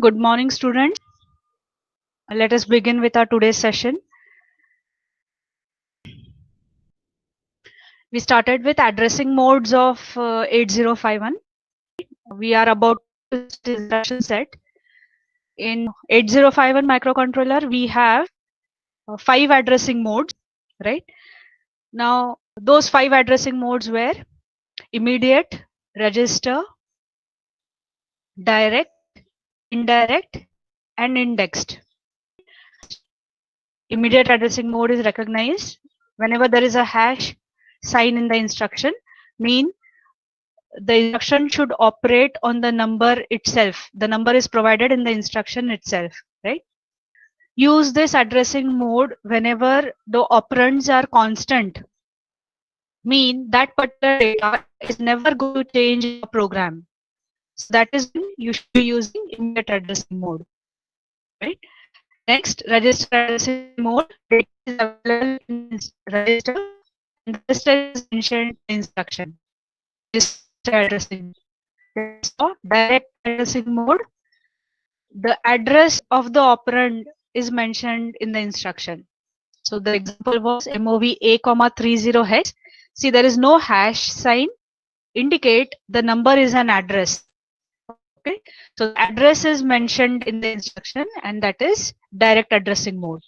Good morning, students. Let us begin with our today's session. We started with addressing modes of 8051. We are about to start instruction set. In 8051 microcontroller, we have 5 addressing modes, right? Now, those 5 addressing modes were immediate, register, direct, indirect, and indexed. Immediate addressing mode is recognized whenever there is a hash sign in the instruction, mean the instruction should operate on the number itself. The number is provided in the instruction itself, right? Use this addressing mode whenever the operands are constant, mean that particular data is never going to change in the program. So that is when you should be using immediate addressing mode, right? Next, register addressing mode. Data is available in register, and the register is mentioned in instruction. Register addressing. So direct addressing mode. The address of the operand is mentioned in the instruction. So the example was MOV A, 30 hex. See, there is no hash sign indicate the number is an address. Okay, so the address is mentioned in the instruction, and that is direct addressing mode.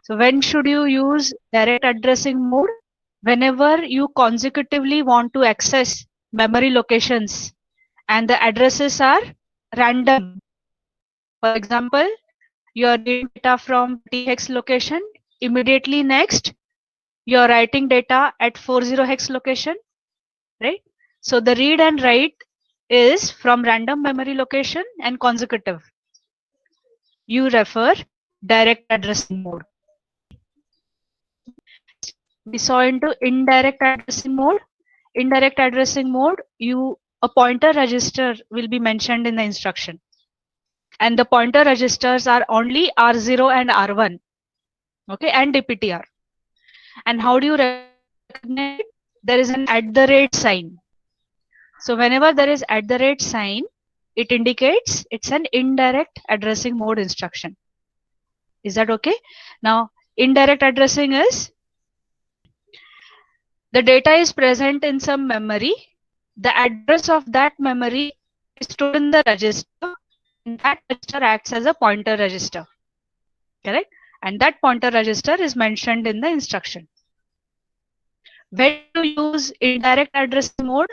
So when should you use direct addressing mode? Whenever you consecutively want to access memory locations and the addresses are random. For example, you are reading data from T hex location. Immediately next, you are writing data at 40 hex location, right? So the read and write is from random memory location and consecutive. You refer direct addressing mode. We saw into indirect addressing mode. Indirect addressing mode, a pointer register will be mentioned in the instruction. And the pointer registers are only R0 and R1. Okay, and DPTR. And how do you recognize it? There is an @sign. So whenever there is @sign, it indicates it's an indirect addressing mode instruction. Is that okay? Now, indirect addressing is the data is present in some memory. The address of that memory is stored in the register, and that register acts as a pointer register. Correct? And that pointer register is mentioned in the instruction. When to use indirect addressing mode?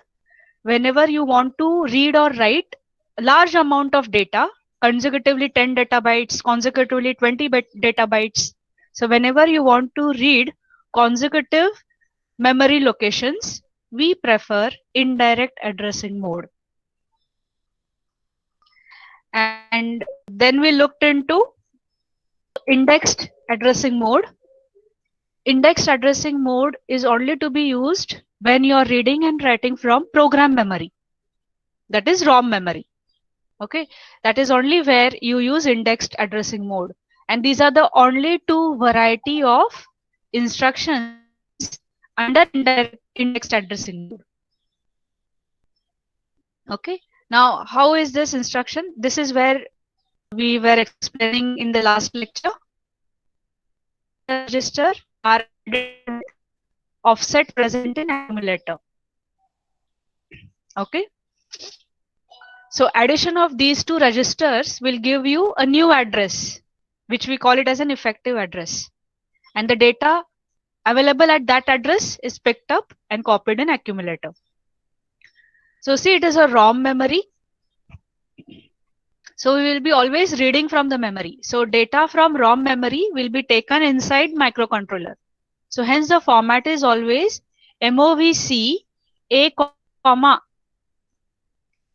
Whenever you want to read or write a large amount of data, consecutively 10 data bytes, consecutively 20 data bytes. So whenever you want to read consecutive memory locations, we prefer indirect addressing mode. And then we looked into indexed addressing mode. Indexed addressing mode is only to be used when you are reading and writing from program memory. That is ROM memory. Okay, that is only where you use indexed addressing mode. And these are the only two variety of instructions under indexed addressing mode. Okay, now how is this instruction? This is where we were explaining in the last lecture. Register are offset present in accumulator. Okay. So addition of these two registers will give you a new address, which we call it as an effective address. And the data available at that address is picked up and copied in accumulator. So see, it is a ROM memory. So we will be always reading from the memory. So data from ROM memory will be taken inside microcontroller. So hence the format is always MOVC A,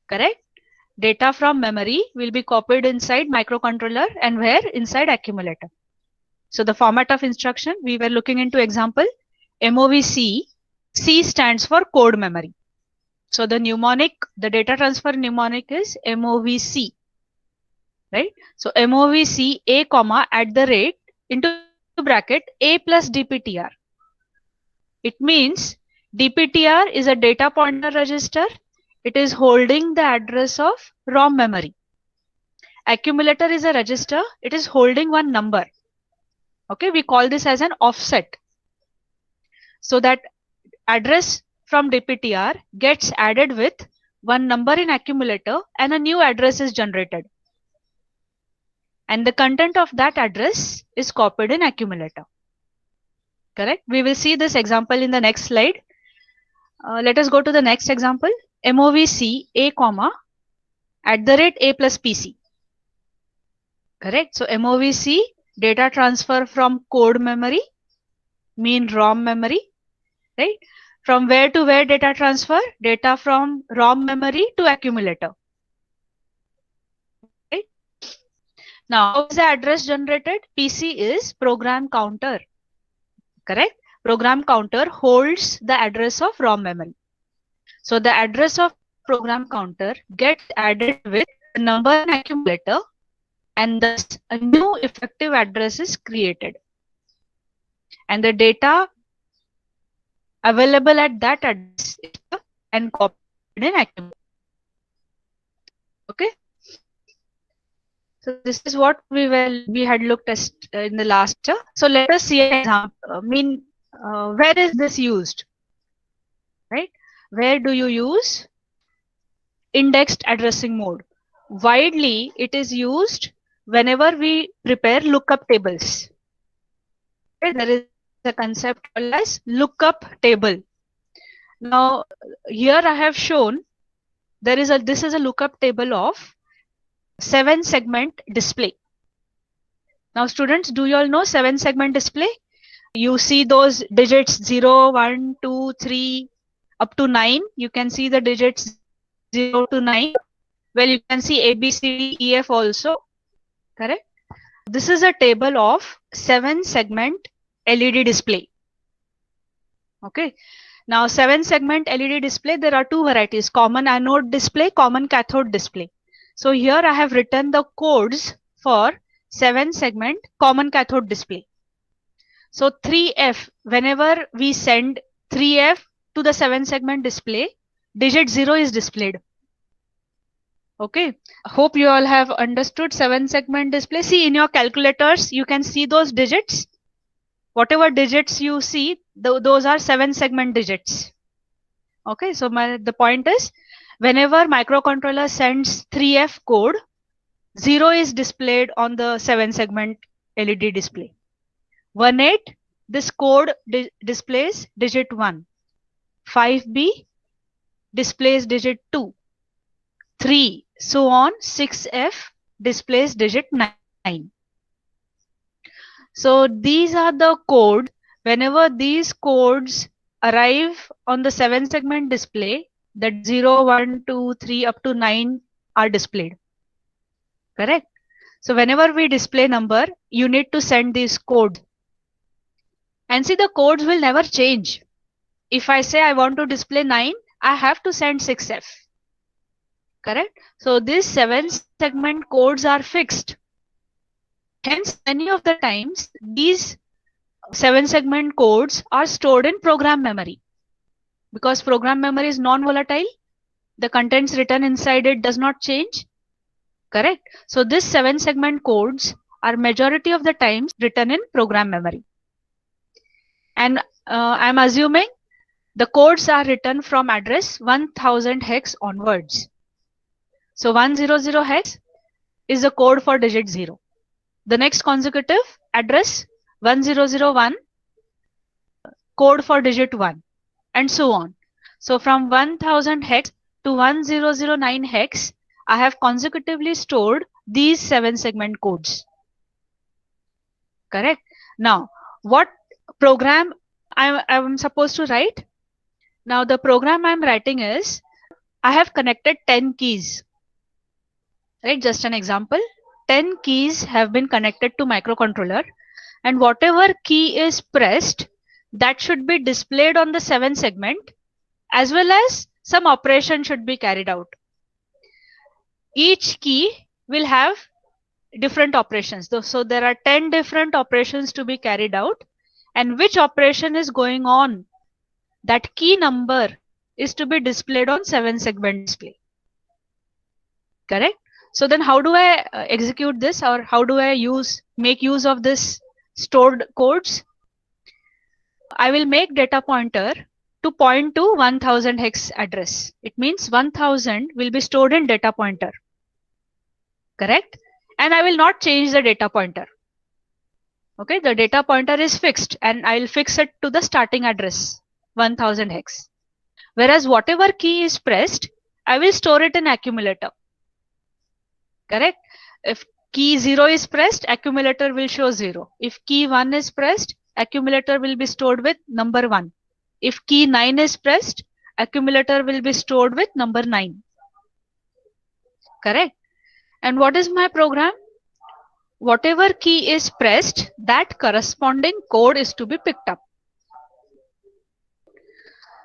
correct? Data from memory will be copied inside microcontroller and where? Inside accumulator. So the format of instruction, we were looking into example, MOVC, C stands for code memory. So the mnemonic, the data transfer mnemonic is MOVC, right? So MOVC A, @ into bracket A plus DPTR. It means DPTR is a data pointer register. It is holding the address of ROM memory. Accumulator is a register. It is holding one number. Okay, we call this as an offset. So that address from DPTR gets added with one number in accumulator and a new address is generated. And the content of that address is copied in accumulator. Correct? We will see this example in the next slide. Let us go to the next example. MOVC A comma @A plus PC. Correct? So MOVC, data transfer from code memory, mean ROM memory, right? From where to where data transfer? Data from ROM memory to accumulator. Right? Now, how is the address generated? PC is program counter. Correct? Program counter holds the address of ROM memory. So the address of program counter gets added with the number in accumulator, and thus a new effective address is created. And the data available at that address is and copied in accumulator. Okay. So this is what we had looked at in the last. So let us see an example. Where is this used? Right? Where do you use indexed addressing mode? Widely, it is used whenever we prepare lookup tables. Okay, there is a concept called as lookup table. Now, here I have shown this is a lookup table of 7-segment display. Now, students, do you all know 7-segment display? You see those digits 0, 1, 2, 3 up to 9. You can see the digits 0 to 9. Well, you can see A, B, C, D, E, F also. Correct? This is a table of 7-segment LED display. Okay. Now, 7-segment LED display, there are two varieties: common anode display, common cathode display. So here I have written the codes for 7-segment common cathode display. So 3F, whenever we send 3F to the 7-segment display, digit 0 is displayed. Okay, hope you all have understood 7-segment display. See, in your calculators, you can see those digits. Whatever digits you see, those are 7-segment digits. Okay, so the point is, whenever microcontroller sends 3F code, 0 is displayed on the 7-segment LED display. 18, this code displays digit 1. 5B displays digit 2. 3, so on. 6F displays digit 9. So these are the codes. Whenever these codes arrive on the 7-segment display, that 0, 1, 2, 3 up to 9 are displayed. Correct? So whenever we display number, you need to send these codes. And see, the codes will never change. If I say I want to display 9, I have to send 6F. Correct? So these 7-segment codes are fixed. Hence, many of the times, these 7-segment codes are stored in program memory. Because program memory is non-volatile, the contents written inside it does not change. Correct? So these 7-segment codes are majority of the times written in program memory. And I'm assuming the codes are written from address 1000 hex onwards. So 100 hex is the code for digit 0. The next consecutive address 1001, code for digit 1, and so on. So from 1000 hex to 1009 hex, I have consecutively stored these 7-segment codes. Correct? Now, what program I'm supposed to write? Now, the program I'm writing is, I have connected 10 keys. Right? Just an example. 10 keys have been connected to microcontroller, and whatever key is pressed, that should be displayed on the 7-segment, as well as some operation should be carried out. Each key will have different operations. So there are 10 different operations to be carried out, and which operation is going on, that key number is to be displayed on 7-segment display. Correct? So then how do I execute this, or how do I make use of this stored codes? I will make data pointer to point to 1000 hex address. It means 1000 will be stored in data pointer. Correct? And I will not change the data pointer. Okay, the data pointer is fixed and I will fix it to the starting address 1000 hex. Whereas whatever key is pressed, I will store it in accumulator. Correct? If key 0 is pressed, accumulator will show 0. If key 1 is pressed, accumulator will be stored with number 1. If key 9 is pressed, accumulator will be stored with number 9. Correct? And what is my program? Whatever key is pressed, that corresponding code is to be picked up.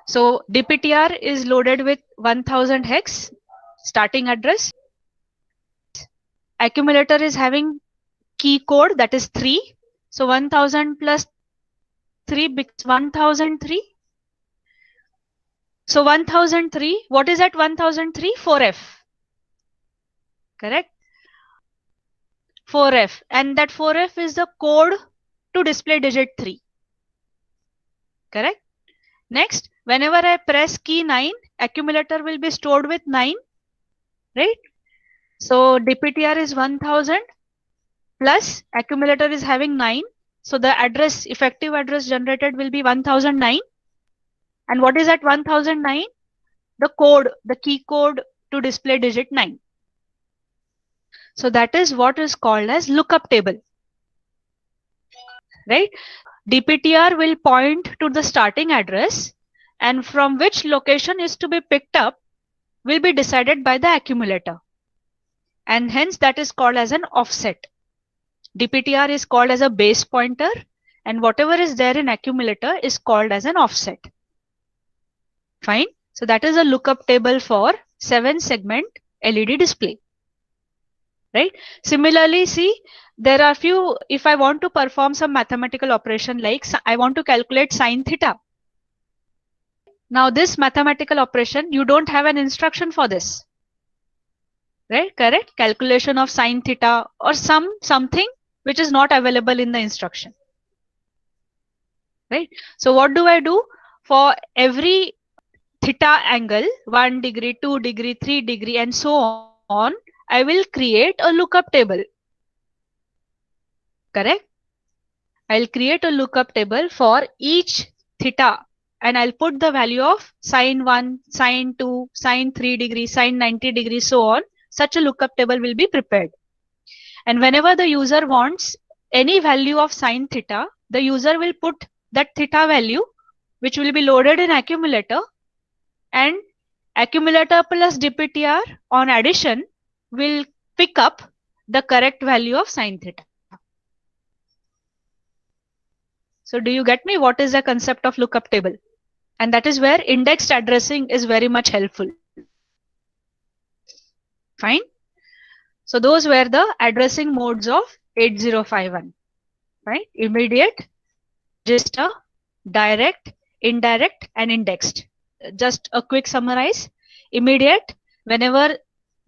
So DPTR is loaded with 1000 hex starting address. Accumulator is having key code, that is 3. So 1000 plus 3 becomes 1003. So 1003, what is at 1003? 4F. Correct? 4F, and that 4F is the code to display digit 3. Correct? Next, whenever I press key 9, accumulator will be stored with 9. Right? So DPTR is 1000 plus accumulator is having 9. So the address, effective address generated will be 1009. And what is at 1009? The code, the key code to display digit 9. So that is what is called as lookup table. Right? DPTR will point to the starting address, and from which location is to be picked up will be decided by the accumulator. And hence that is called as an offset. DPTR is called as a base pointer, and whatever is there in accumulator is called as an offset. Fine. So that is a lookup table for 7-segment LED display. Right? Similarly, see, there are few, if I want to perform some mathematical operation, like I want to calculate sine theta. Now this mathematical operation, you don't have an instruction for this. Right? Correct? Calculation of sine theta or something which is not available in the instruction. Right? So what do I do? For every theta angle, 1 degree, 2 degree, 3 degree, and so on, I will create a lookup table. Correct? I'll create a lookup table for each theta, and I'll put the value of sine 1, sine 2, sine 3 degree, sine 90 degree, so on. Such a lookup table will be prepared. And whenever the user wants any value of sine theta, the user will put that theta value, which will be loaded in accumulator, and accumulator plus DPTR on addition will pick up the correct value of sine theta. So do you get me? What is the concept of lookup table? And that is where indexed addressing is very much helpful. Fine. So those were the addressing modes of 8051. Right? Immediate, register, direct, indirect, and indexed. Just a quick summarize. Immediate, whenever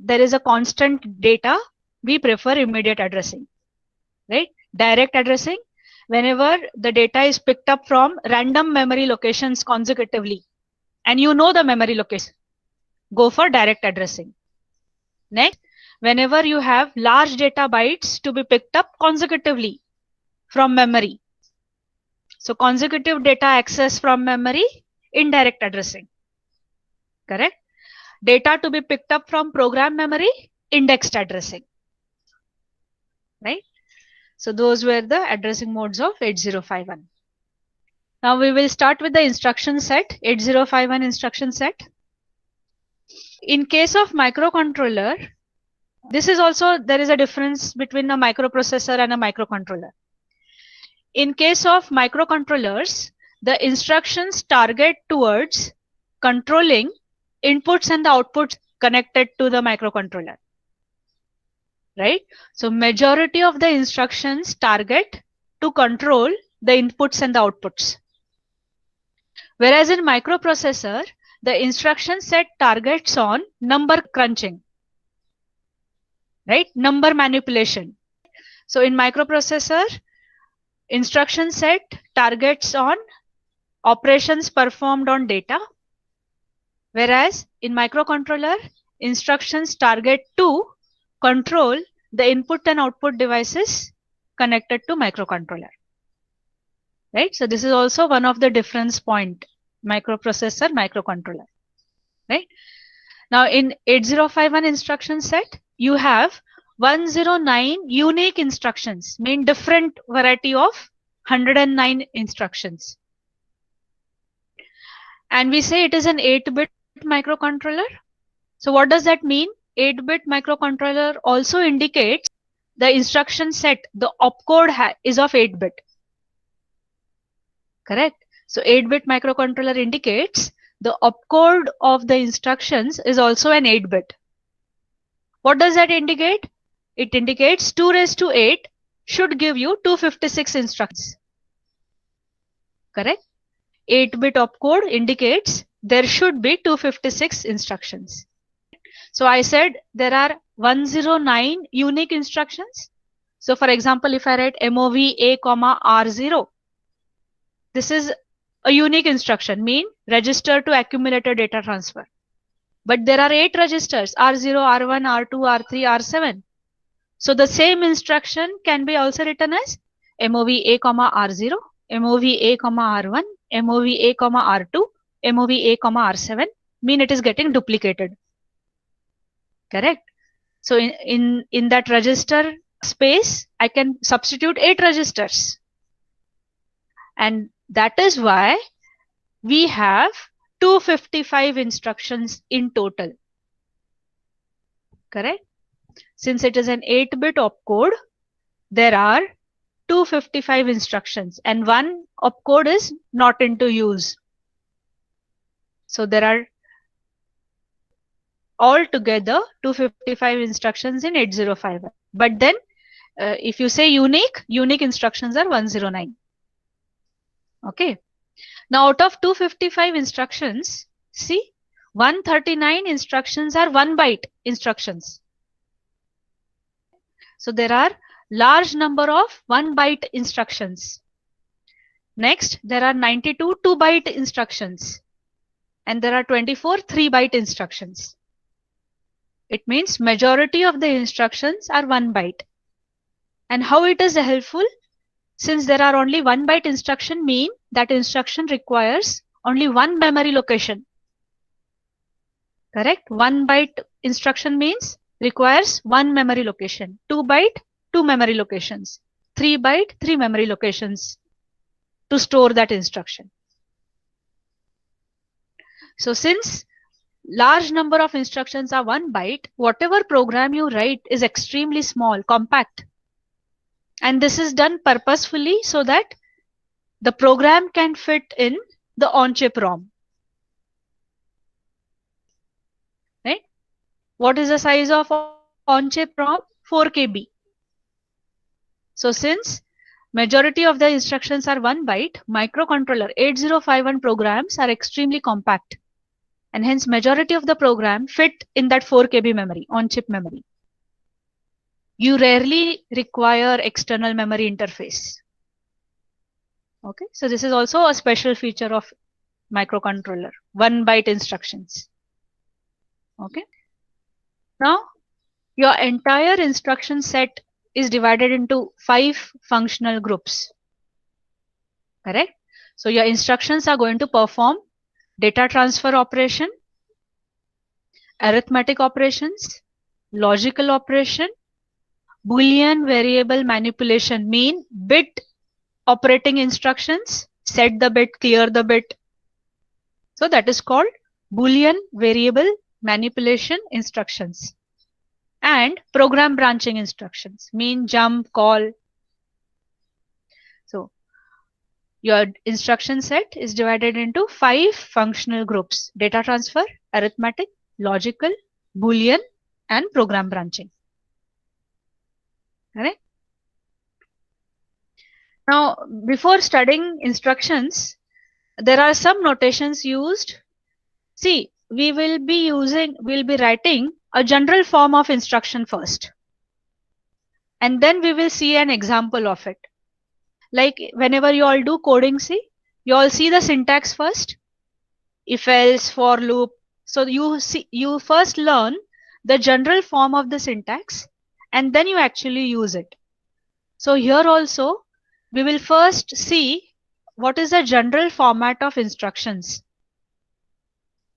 there is a constant data, we prefer immediate addressing. Right? Direct addressing, whenever the data is picked up from random memory locations consecutively, and you know the memory location, go for direct addressing. Next, whenever you have large data bytes to be picked up consecutively from memory. So consecutive data access from memory, indirect addressing. Correct? Data to be picked up from program memory, indexed addressing. Right? So those were the addressing modes of 8051. Now we will start with the instruction set, 8051 instruction set. In case of microcontroller, this is also, there is a difference between a microprocessor and a microcontroller. In case of microcontrollers, the instructions target towards controlling inputs and the outputs connected to the microcontroller. Right? So majority of the instructions target to control the inputs and the outputs. Whereas in microprocessor, the instruction set targets on number crunching. right? Number manipulation. So in microprocessor, instruction set targets on operations performed on data, whereas in microcontroller, instructions target to control the input and output devices connected to microcontroller. Right? So this is also one of the difference point, microprocessor, microcontroller. Right? Now in 8051 instruction set, you have 109 unique instructions, mean different variety of 109 instructions. And we say it is an 8-bit microcontroller. So what does that mean? 8-bit microcontroller also indicates the instruction set, the opcode is of 8-bit. Correct? So 8-bit microcontroller indicates the opcode of the instructions is also an 8-bit. What does that indicate? It indicates 2 raised to 8 should give you 256 instructions. Correct? 8-bit opcode indicates there should be 256 instructions. So I said there are 109 unique instructions. So for example, if I write MOV A, R0, this is a unique instruction, mean register to accumulator data transfer. But there are 8 registers, R0, R1, R2, R3, R7. So the same instruction can be also written as MOV A, R0, MOV A, R1, MOV A, R2, MOV A, R7, mean it is getting duplicated. Correct? So in that register space, I can substitute 8 registers. And that is why we have 255 instructions in total. Correct? Since it is an 8-bit opcode, there are 255 instructions and one opcode is not into use. So there are altogether 255 instructions in 8051. But then if you say unique instructions are 109. Okay. Now out of 255 instructions, see 139 instructions are 1 byte instructions. So there are large number of 1 byte instructions. Next, there are 92 2 byte instructions and there are 24 3 byte instructions. It means majority of the instructions are 1 byte. And how it is helpful? Since there are only 1 byte instruction, mean that instruction requires only 1 memory location. Correct? 1 byte instruction means requires 1 memory location. 2 byte, 2 memory locations. 3 byte, 3 memory locations to store that instruction. So since large number of instructions are 1 byte, whatever program you write is extremely small, compact. And this is done purposefully so that the program can fit in the on-chip ROM. Right? What is the size of on-chip ROM? 4 KB. So since majority of the instructions are 1 byte, microcontroller 8051 programs are extremely compact. And hence majority of the program fit in that 4 KB memory, on-chip memory. You rarely require external memory interface. Okay, so this is also a special feature of microcontroller, 1 byte instructions. Okay. Now, your entire instruction set is divided into 5 functional groups. Correct? So your instructions are going to perform data transfer operation, arithmetic operations, logical operation, Boolean variable manipulation, mean bit operating instructions, set the bit, clear the bit. So that is called Boolean variable manipulation instructions. And program branching instructions, mean jump, call. So your instruction set is divided into 5 functional groups: data transfer, arithmetic, logical, Boolean, and program branching. Correct? Now, before studying instructions, there are some notations used. See, we'll be writing a general form of instruction first. and then we will see an example of it. Like whenever you all do coding, see, you all see the syntax first, if else, for loop. So you first learn the general form of the syntax and then you actually use it. So here also we will first see what is the general format of instructions,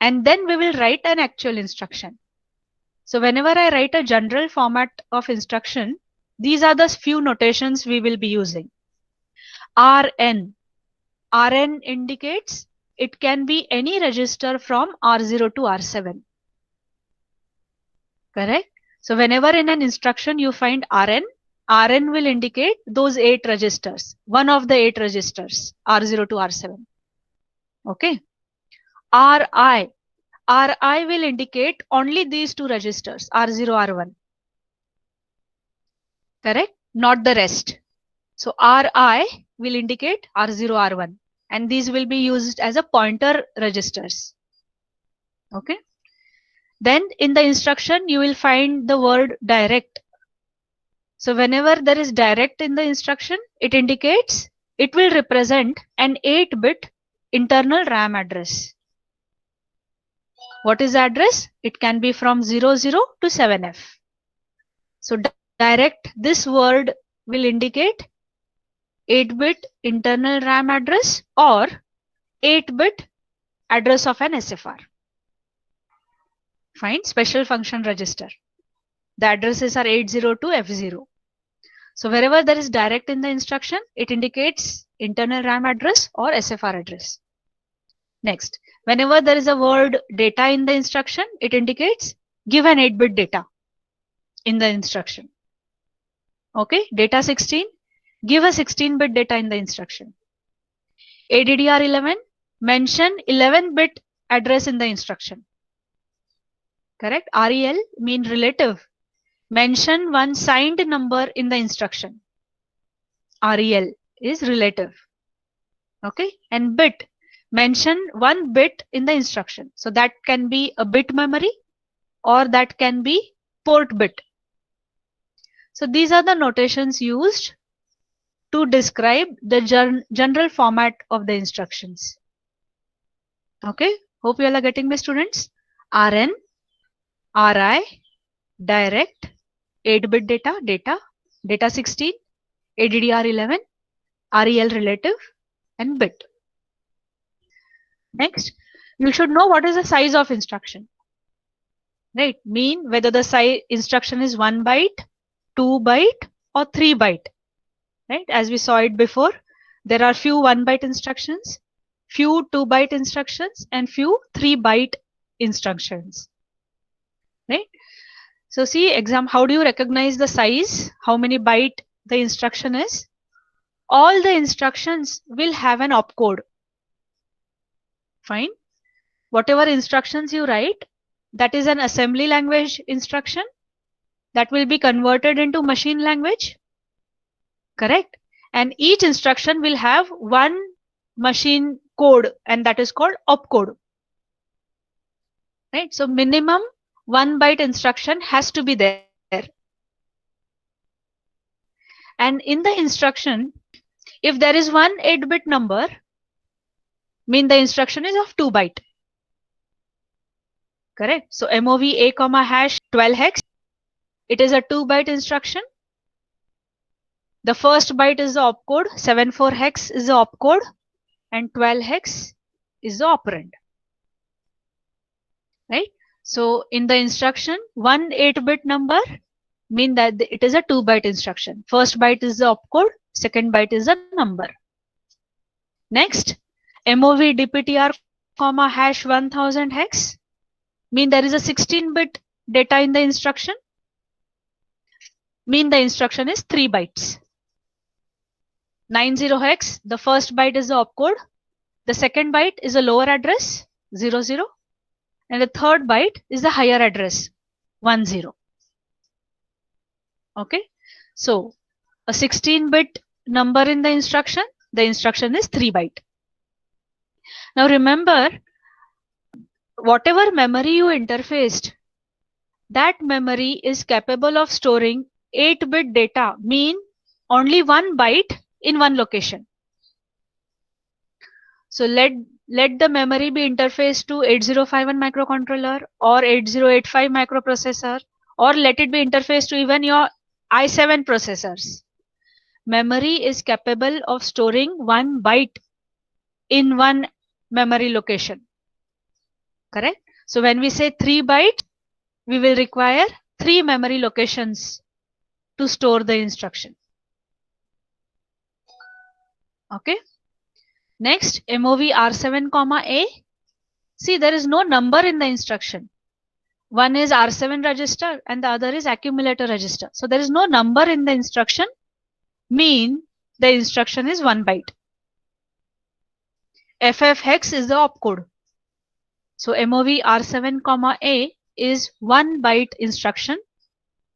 and then we will write an actual instruction. So whenever I write a general format of instruction, these are the few notations we will be using. RN. RN indicates it can be any register from R0 to R7. Correct? So whenever in an instruction you find RN, RN will indicate those 8 registers, one of the 8 registers, R0 to R7. Okay. RI. RI will indicate only these 2 registers, R0, R1. Correct? Not the rest. So RI will indicate R0, R1, and these will be used as a pointer registers. Okay. Then in the instruction you will find the word direct. So whenever there is direct in the instruction, it indicates it will represent an 8-bit internal RAM address. What is the address? It can be from 00 to 7F. So direct, this word will indicate 8-bit internal RAM address or 8-bit address of an SFR. Fine. Special function register. The addresses are 80 to F0. So wherever there is direct in the instruction, it indicates internal RAM address or SFR address. Next, whenever there is a word data in the instruction, it indicates give an 8-bit data in the instruction. Okay, data 16, give a 16-bit data in the instruction. ADDR11, mention 11-bit address in the instruction. Correct? REL mean relative. Mention one signed number in the instruction. REL is relative. Okay, and bit, mention one bit in the instruction. So that can be a bit memory or that can be port bit. So these are the notations used to describe the general format of the instructions. Okay, hope you all are getting me, students. RN, RI, direct, 8-bit data, data 16, ADDR11, REL relative, and bit. Next, you should know what is the size of instruction. Right, mean whether the size instruction is 1 byte, 2 byte, or 3 byte. Right, as we saw it before, there are few 1 byte instructions, few 2 byte instructions, and few 3 byte instructions. Right. So see exam, how do you recognize the size? How many byte the instruction is? All the instructions will have an opcode. Fine. Whatever instructions you write, that is an assembly language instruction that will be converted into machine language. Correct. And each instruction will have one machine code, and that is called opcode. Right. So minimum 1 byte instruction has to be there. And in the instruction, if there is one 8-bit number, mean the instruction is of 2 byte. Correct. So MOV A, hash 12 hex, it is a 2 byte instruction. The first byte is the opcode, 74 hex is the opcode, and 12 hex is the operand. Right. So in the instruction, one 8-bit number mean that it is a 2 byte instruction. First byte is the opcode, second byte is the number. Next, MOV DPTR, hash 1000 hex, mean there is a 16-bit data in the instruction, mean the instruction is 3 bytes. 90 hex, the first byte is the opcode, the second byte is a lower address 00, and the third byte is the higher address 10. Okay, so a 16-bit number in the instruction is 3 byte. Now remember, whatever memory you interfaced, that memory is capable of storing 8-bit data mean only 1 byte in one location. So let the memory be interfaced to 8051 microcontroller or 8085 microprocessor, or let it be interfaced to even your i7 processors. Memory is capable of storing 1 byte in one memory location. Correct? So when we say 3 bytes, we will require 3 memory locations to store the instruction. Okay. Next, MOV R7, A. See, there is no number in the instruction. One is R7 register and the other is accumulator register. So there is no number in the instruction, mean the instruction is 1 byte. FF hex is the opcode. So MOV R7, A is 1 byte instruction,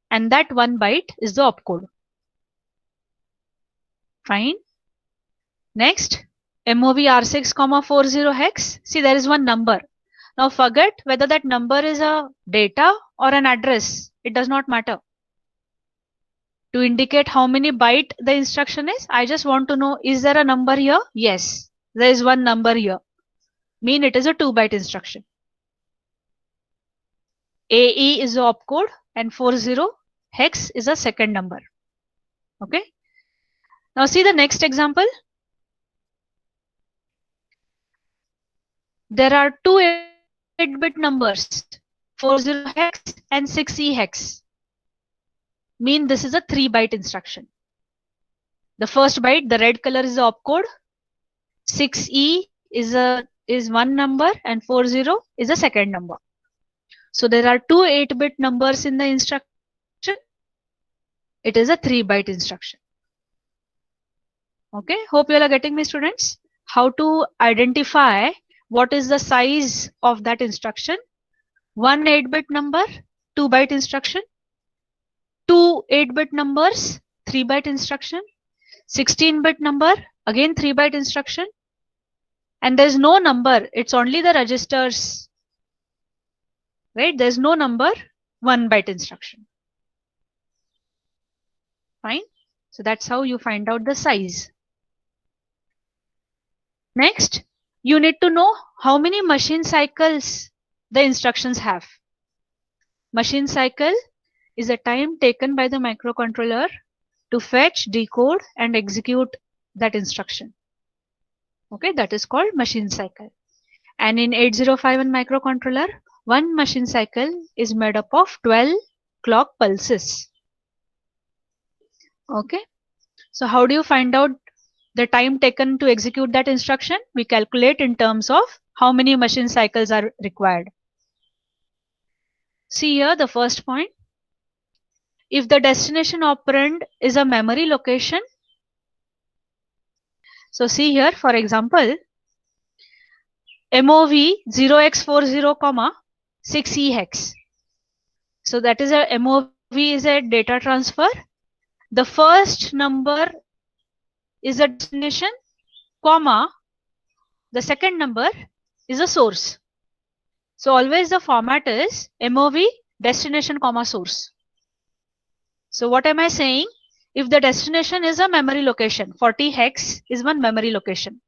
and that 1 byte is the opcode. Fine. Next, MOV R6, 40 hex. See, there is one number. Now forget whether that number is a data or an address. It does not matter. To indicate how many byte the instruction is, I just want to know, is there a number here? Yes, there is one number here. Mean it is a 2 byte instruction. AE is the opcode and 40 hex is a second number. Okay. Now see the next example. There are two 8-bit numbers, 40 hex and 6E hex. Mean this is a 3 byte instruction. The first byte, the red color, is the opcode. 6E is one number and 40 is a second number. So there are two 8-bit numbers in the instruction. It is a 3 byte instruction. Okay, hope you all are getting me, students. How to identify what is the size of that instruction. One 8-bit number, 2 byte instruction. Two 8-bit numbers, 3 byte instruction. 16-bit number, again 3 byte instruction. And there's no number, it's only the registers. Right? There's no number, 1 byte instruction. Fine. So that's how you find out the size. Next, you need to know how many machine cycles the instructions have. Machine cycle is a time taken by the microcontroller to fetch, decode, and execute that instruction. Okay, that is called machine cycle. And in 8051 microcontroller, one machine cycle is made up of 12 clock pulses. Okay, so how do you find out the time taken to execute that instruction? We calculate in terms of how many machine cycles are required. See here the first point. If the destination operand is a memory location, so see here, for example, MOV 0x40, 6E hex. So that is a MOV is a data transfer. The first number is a destination, comma, the second number is a source. So always the format is MOV destination, comma, source. So what am I saying? If the destination is a memory location, 40 hex is one memory location,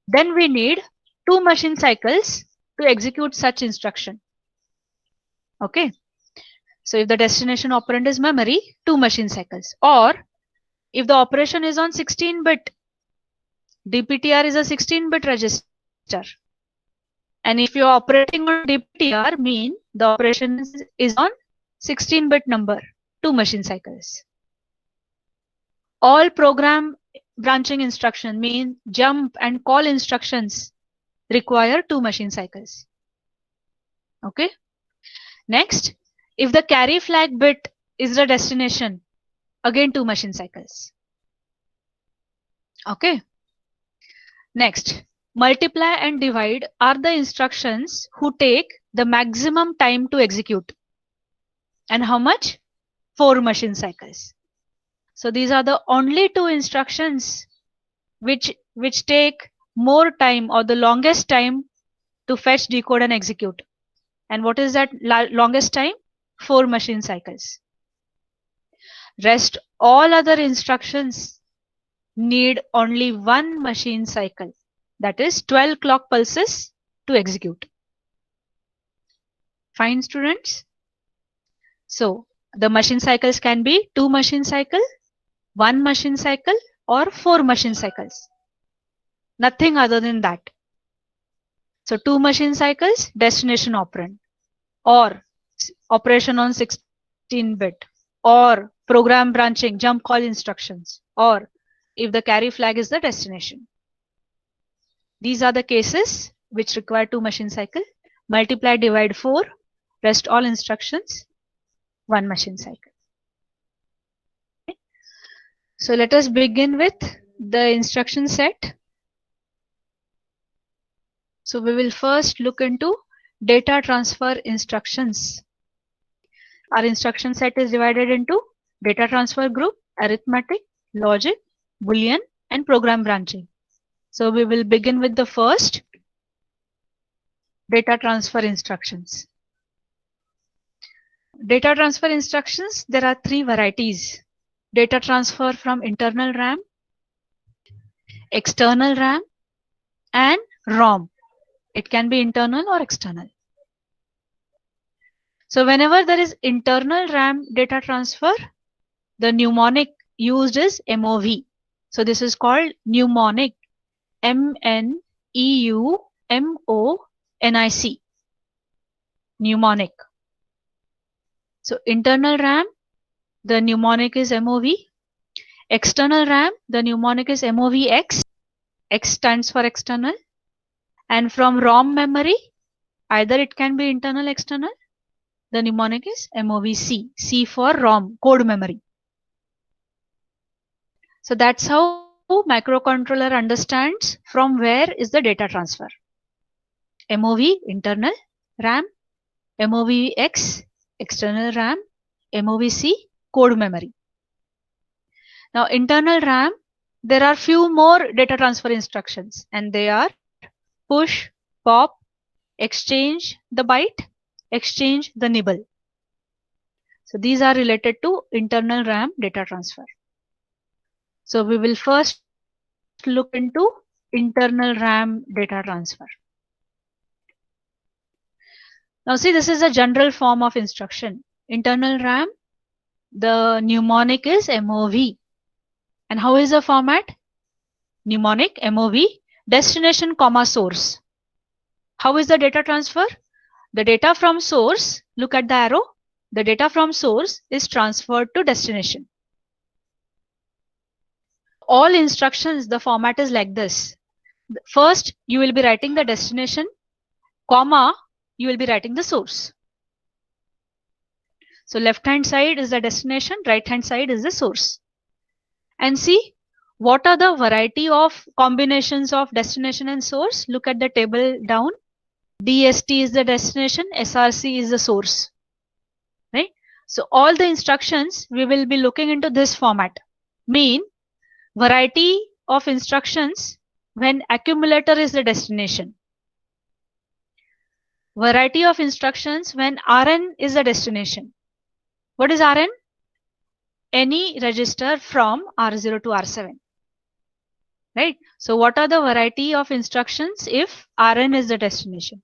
then we need 2 machine cycles to execute such instruction. Okay. So if the destination operand is memory, 2 machine cycles. Or if the operation is on 16-bit, DPTR is a 16-bit register. And if you are operating on DPTR, mean the operation is on 16-bit number, 2 machine cycles. All program branching instruction, mean jump and call instructions, require 2 machine cycles. Okay. Next, if the carry flag bit is the destination, again 2 machine cycles. Okay. Next, multiply and divide are the instructions who take the maximum time to execute. And how much? 4 machine cycles. So these are the only 2 instructions which take more time or the longest time to fetch, decode, and execute. And what is that longest time? 4 machine cycles. Rest all other instructions need only one machine cycle, that is 12 clock pulses to execute. Fine, students? So the machine cycles can be 2 machine cycle, 1 machine cycle, or 4 machine cycles. Nothing other than that. So 2 machine cycles, destination operand, or operation on 16-bit, or program branching, jump call instructions, or if the carry flag is the destination. These are the cases which require 2 machine cycle. Multiply, divide 4, rest all instructions, 1 machine cycle. Okay. So let us begin with the instruction set. So we will first look into data transfer instructions. Our instruction set is divided into data transfer group, arithmetic, logic, boolean, and program branching. So we will begin with the first, data transfer instructions. Data transfer instructions, there are 3 varieties. Data transfer from internal RAM, external RAM, and ROM. It can be internal or external. So whenever there is internal RAM data transfer, the mnemonic used is MOV. So this is called mnemonic, MNEUMONIC, mnemonic. So internal RAM, the mnemonic is MOV. External RAM, the mnemonic is MOVX. X stands for external. And from ROM memory, either it can be internal, external. The mnemonic is MOVC, C for ROM, code memory. So that's how microcontroller understands from where is the data transfer. MOV, internal RAM, MOVX, external RAM, MOVC, code memory. Now internal RAM, there are few more data transfer instructions, and they are push, pop, exchange the byte, exchange the nibble. So these are related to internal RAM data transfer. So we will first look into internal RAM data transfer. Now see, this is a general form of instruction. Internal RAM, the mnemonic is MOV. And how is the format? Mnemonic, MOV, destination, comma, source. How is the data transfer? The data from source, look at the arrow, the data from source is transferred to destination. All instructions, the format is like this. First, you will be writing the destination, comma, you will be writing the source. So left hand side is the destination, right hand side is the source. And see, what are the variety of combinations of destination and source? Look at the table down. DST is the destination, SRC is the source. Right? So all the instructions we will be looking into this format. Mean variety of instructions when accumulator is the destination. Variety of instructions when Rn is the destination. What is Rn? Any register from R0 to R7. Right? So what are the variety of instructions if Rn is the destination?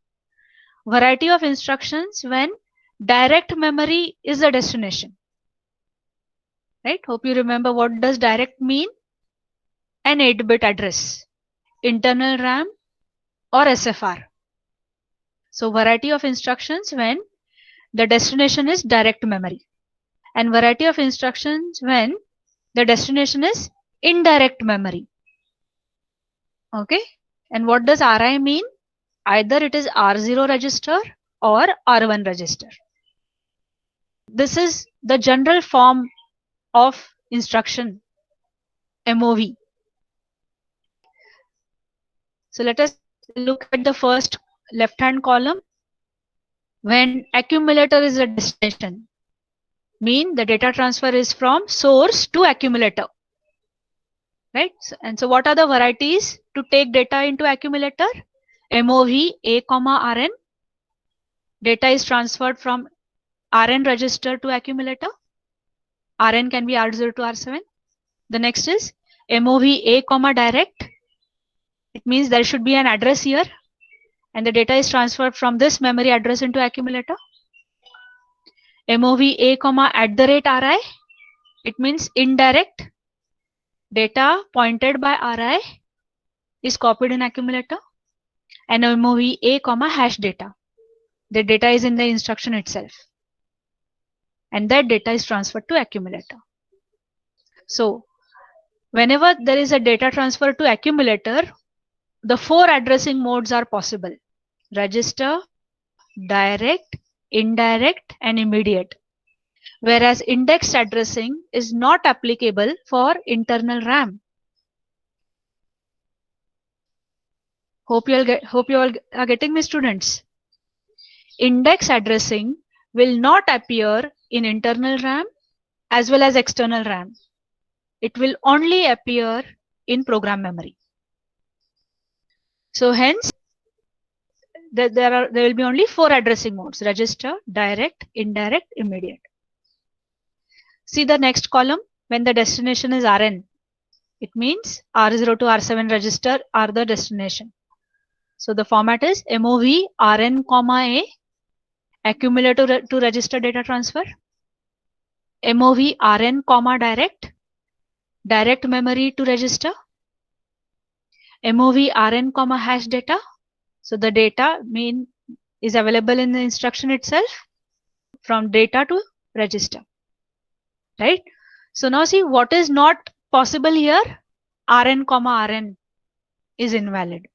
Variety of instructions when direct memory is the destination. Right? Hope you remember what does direct mean? An 8-bit address, internal RAM or SFR. So variety of instructions when the destination is direct memory, and variety of instructions when the destination is indirect memory. Okay, and what does RI mean? Either it is R0 register or R1 register. This is the general form of instruction MOV. So let us look at the first left hand column. When accumulator is a destination, mean the data transfer is from source to accumulator. Right? And so what are the varieties to take data into accumulator? MOV A, Rn. Data is transferred from Rn register to accumulator. Rn can be R0 to R7. The next is MOV A comma direct. It means there should be an address here and the data is transferred from this memory address into accumulator. MOV A comma @RI. It means indirect data pointed by RI is copied in accumulator. And MOV A comma hash data. The data is in the instruction itself. And that data is transferred to accumulator. So whenever there is a data transfer to accumulator, the 4 addressing modes are possible: register, direct, indirect, and immediate. Whereas indexed addressing is not applicable for internal RAM. Hope you all are getting me, students. Index addressing will not appear in internal RAM as well as external RAM. It will only appear in program memory. So hence, there will be only 4 addressing modes: register, direct, indirect, immediate. See the next column. When the destination is Rn, it means R0 to R7 register are the destination. So the format is MOV Rn comma A, accumulator to register data transfer. MOV Rn comma direct, direct memory to register. MOV Rn comma hash data. So the data is available in the instruction itself from data to register. Right? So now see what is not possible here. Rn comma Rn is invalid.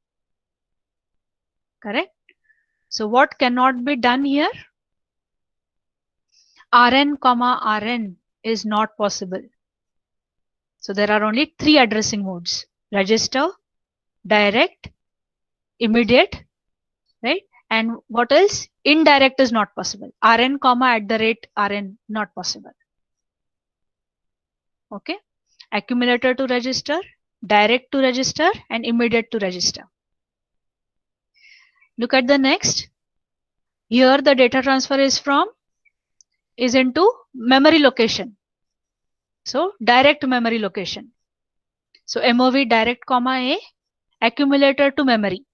Correct? So what cannot be done here? Rn comma Rn is not possible. So there are only 3 addressing modes: register, direct, immediate, right? And what else? Indirect is not possible. Rn comma @Rn not possible. Okay. Accumulator to register, direct to register, and immediate to register. Look at the next. Here the data transfer is into memory location. So direct memory location. So MOV direct comma A, accumulator to memory.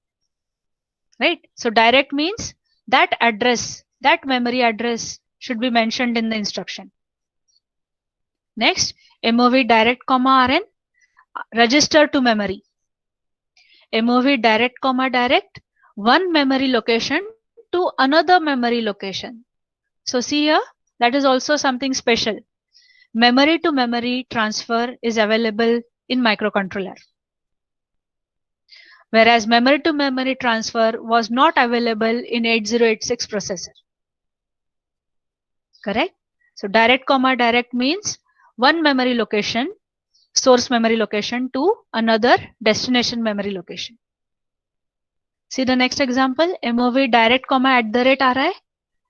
Right? So direct means that address, that memory address should be mentioned in the instruction. Next, MOV direct comma Rn, register to memory. MOV direct comma direct, one memory location to another memory location. So see here, that is also something special. Memory to memory transfer is available in microcontroller. Whereas memory to memory transfer was not available in 8086 processor. Correct? So direct comma direct means one memory location, source memory location, to another destination memory location. See the next example, MOV direct comma @RI.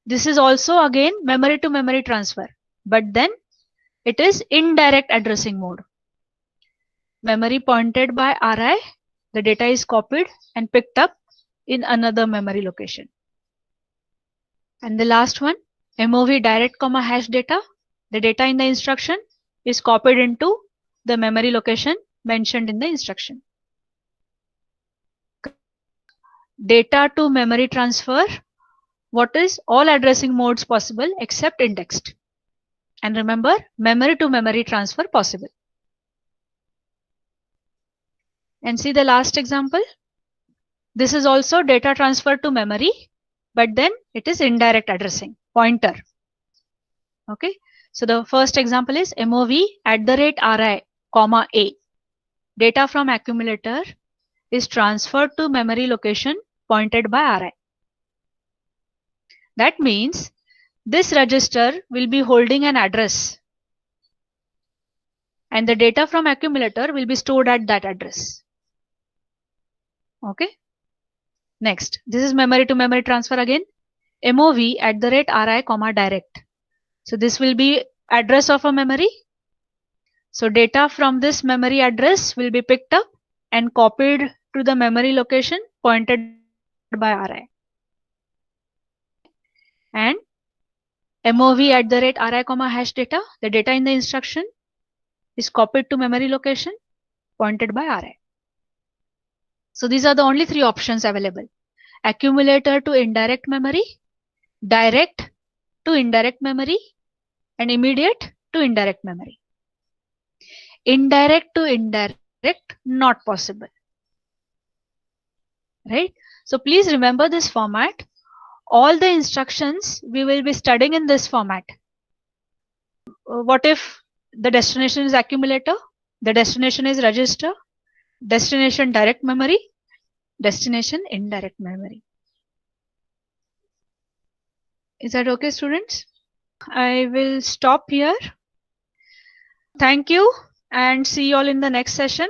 This is also again memory to memory transfer, but then it is indirect addressing mode. Memory pointed by RI, the data is copied and picked up in another memory location. And the last one, MOV direct comma hash data. The data in the instruction is copied into the memory location mentioned in the instruction. Data to memory transfer. What is all addressing modes possible except indexed? And remember, memory to memory transfer possible. And see the last example. This is also data transfer to memory, but then it is indirect addressing, pointer. Okay. So the first example is MOV @RI comma A. Data from accumulator is transferred to memory location pointed by RI. That means this register will be holding an address and the data from accumulator will be stored at that address. Okay. Next, this is memory to memory transfer again. MOV @RI comma direct. So this will be address of a memory. So data from this memory address will be picked up and copied to the memory location pointed by RI. And MOV@RI, hash data, the data in the instruction is copied to memory location pointed by RI. So these are the only three options available. Accumulator to indirect memory, direct to indirect memory, and immediate to indirect memory. Indirect to indirect, not possible. Right? So please remember this format. All the instructions we will be studying in this format. What if the destination is accumulator? The destination is register. Destination direct memory. Destination indirect memory. Is that okay, students? I will stop here. Thank you and see you all in the next session.